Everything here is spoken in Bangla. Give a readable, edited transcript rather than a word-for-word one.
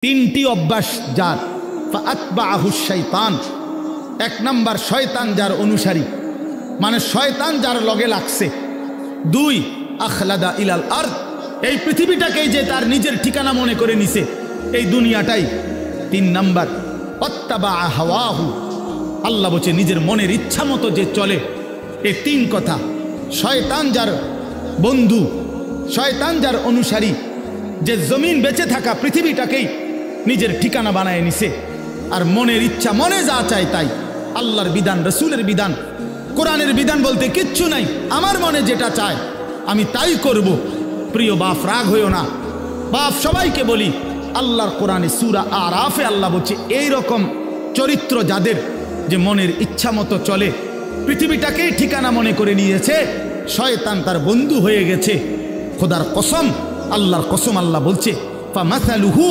তিনটি অভ্যাস যার ফাআতবাআহু শাইতান, এক নাম্বার শয়তান যার অনুসারী, মানে শয়তান যার লগে লাগছে। দুই, আখলাদা ইলাল আরদ, এই পৃথিবীটাকেই যে তার নিজের ঠিকানা মনে করে নিছে, এই দুনিয়াটাই। তিন নাম্বার ওয়াত্তাবা হাওয়াহু, আল্লাহ বলছে নিজের মনের ইচ্ছা মতো যে চলে। এই তিন কথা, শয়তান যার বন্ধু, শয়তান যার অনুসারী, যে জমিন বেঁচে থাকা পৃথিবীটাকেই নিজের ঠিকানা বানায় নিছে, আর মনের ইচ্ছা, মনে যা চায় তাই। আল্লাহর বিধান, রসুলের বিধান, কোরআনের বিধান বলতে কিচ্ছু নাই, আমার মনে যেটা চায় আমি তাই করব। প্রিয় বাপ, রাগ হইও না। বাপ সবাইকে বলি, আল্লাহর কোরআনে সূরা আরাফে আল্লাহ বলছে এইরকম চরিত্র যাদের, যে মনের ইচ্ছা মতো চলে, পৃথিবীটাকেই ঠিকানা মনে করে নিয়েছে, শয়তান তার বন্ধু হয়ে গেছে। খোদার কসম, আল্লাহর কসম, আল্লাহ বলছে ফামাসালুহু